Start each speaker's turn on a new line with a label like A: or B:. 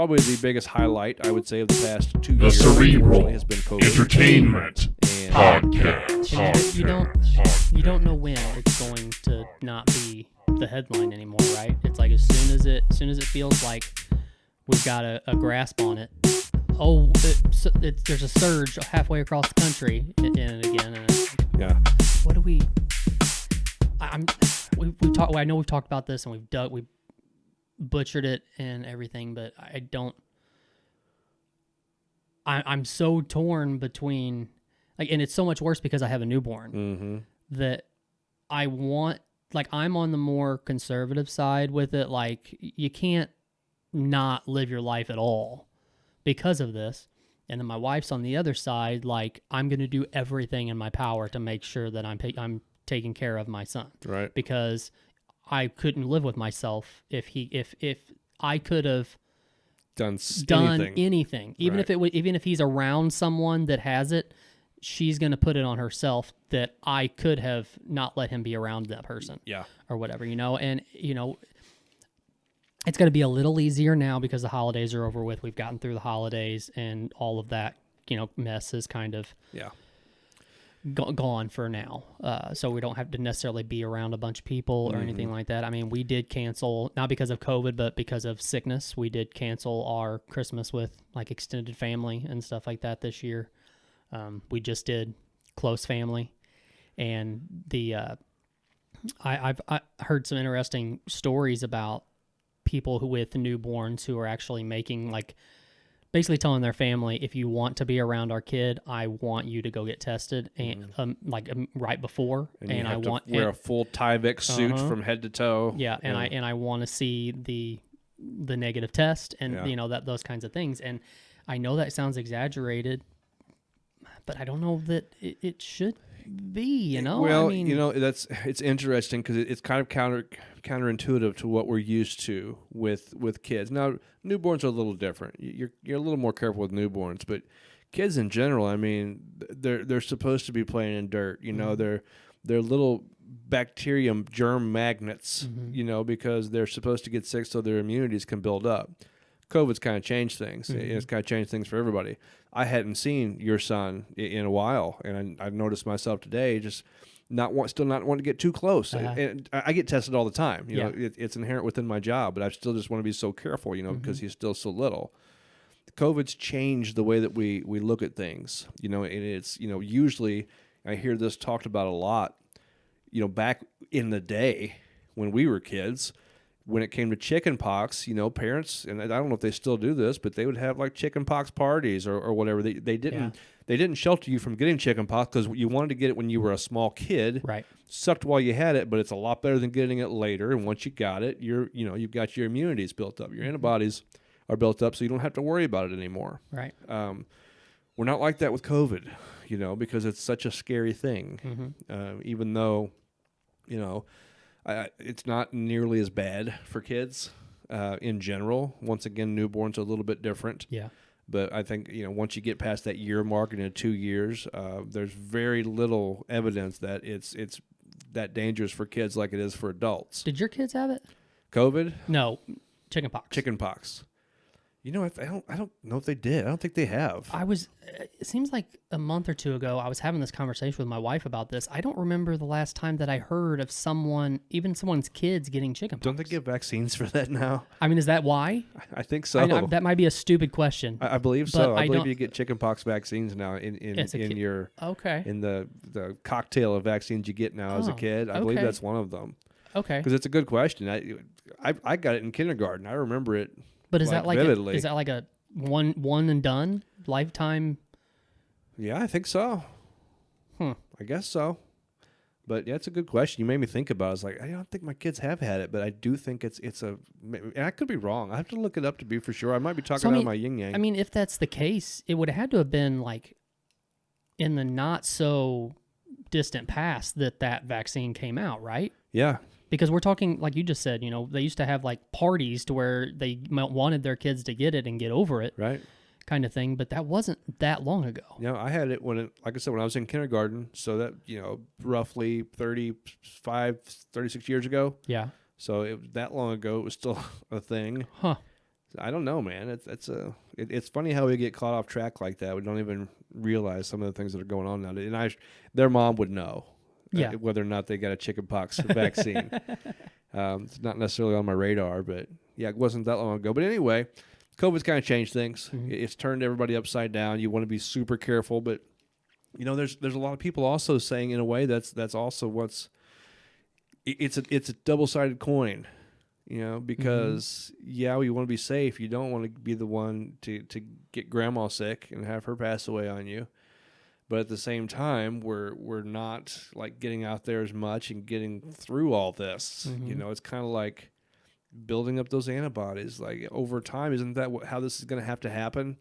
A: probably the biggest highlight, I would say, of the past 2
B: The
A: years,
B: Cerebral
A: unfortunately, has been COVID.
B: Entertainment
A: And
B: Podcast.
C: And you don't know when it's going to not be the headline anymore, right? It's like as soon as it feels like we've got a grasp on it. Oh, there's a surge halfway across the country, and again, and it's like,
A: yeah,
C: what do we? We talked. I know we've talked about this, and we butchered it and everything, but I don't. I'm so torn between, like, and it's so much worse because I have a newborn that I want. Like, I'm on the more conservative side with it. Like, you can't not live your life at all because of this. And then my wife's on the other side. Like, I'm going to do everything in my power to make sure that I'm taking care of my son.
A: right.
C: Because I couldn't live with myself if I could have
A: Done
C: anything. Even
A: Right.
C: Even if he's around someone that has it, she's going to put it on herself that I could have not let him be around that person.
A: Yeah.
C: Or whatever, and it's going to be a little easier now because the holidays are over with. We've gotten through the holidays and all of that, mess is kind of gone for now. So we don't have to necessarily be around a bunch of people or anything like that. I mean, we did cancel, not because of COVID, but because of sickness. We did cancel our Christmas with like extended family and stuff like that this year. We just did close family, and I've heard some interesting stories about people with newborns who are actually making, like, basically telling their family, if you want to be around our kid, I want you to go get tested and right before,
A: and I want wear a full Tyvek suit from head to toe.
C: Yeah, and I want to see the negative test and that those kinds of things. And I know that sounds exaggerated, but I don't know that it should be,
A: Well,
C: I mean,
A: it's interesting because it's kind of counterintuitive to what we're used to with kids. Now, newborns are a little different. You're a little more careful with newborns, but kids in general, I mean, they're supposed to be playing in dirt. They're little bacterium germ magnets. Because they're supposed to get sick so their immunities can build up. COVID's kind of changed things. It's kind of changed things for everybody. I hadn't seen your son in a while, and I've noticed myself today just still not wanting to get too close. And I get tested all the time. It's inherent within my job, but I still just want to be so careful, because he's still so little. COVID's changed the way that we look at things, and it's, usually I hear this talked about a lot, back in the day when we were kids. When it came to chicken pox, parents, and I don't know if they still do this, but they would have like chicken pox parties or whatever. They didn't shelter you from getting chicken pox because you wanted to get it when you were a small kid.
C: Right.
A: Sucked while you had it, but it's a lot better than getting it later. And once you got it, you've got your immunities built up. Your antibodies are built up, so you don't have to worry about it anymore.
C: Right.
A: We're not like that with COVID, because it's such a scary thing. Even though, it's not nearly as bad for kids in general. Once again, newborns are a little bit different.
C: Yeah.
A: But I think, once you get past that year mark into 2 years, there's very little evidence that it's that dangerous for kids like it is for adults.
C: Did your kids have it?
A: COVID?
C: No, chicken pox.
A: Chicken pox. I don't know if they did. I don't think they have.
C: It seems like a month or two ago, I was having this conversation with my wife about this. I don't remember the last time that I heard of someone's kids getting chicken pox.
A: Don't they give vaccines for that now?
C: I mean, is that why?
A: I think so.
C: That might be a stupid question.
A: I believe so. I believe you get chicken pox vaccines now in your in the cocktail of vaccines you get now as a kid. I believe that's one of them. Okay. Because it's a good question. I got it in kindergarten. I remember it.
C: But is that
A: vividly.
C: Is that like a one and done lifetime?
A: Yeah, I think so. I guess so. But yeah, it's a good question. You made me think about it. I was like, I don't think my kids have had it, but I do think it's and I could be wrong. I have to look it up to be for sure. I might be talking out of my yin yang.
C: I mean, if that's the case, it would have had to have been like in the not so distant past that vaccine came out, right?
A: Yeah.
C: Because we're talking, like you just said, they used to have like parties to where they wanted their kids to get it and get over it.
A: Right.
C: Kind of thing, but that wasn't that long ago.
A: I had it like I said, when I was in kindergarten, so that, roughly 36 years ago.
C: Yeah.
A: So that long ago, it was still a thing.
C: Huh.
A: I don't know, man. It's funny how we get caught off track like that. We don't even realize some of the things that are going on now. And their mom would know,
C: Yeah.
A: whether or not they got a chickenpox vaccine. It's not necessarily on my radar, but yeah, it wasn't that long ago. But anyway, COVID's kind of changed things. It's turned everybody upside down. You want to be super careful, but there's a lot of people also saying in a way that's also it's a double-sided coin. Because we want to be safe. You don't want to be the one to get grandma sick and have her pass away on you. But at the same time, we're not like getting out there as much and getting through all this. It's kind of like building up those antibodies. Like over time, isn't that how this is going to have to happen?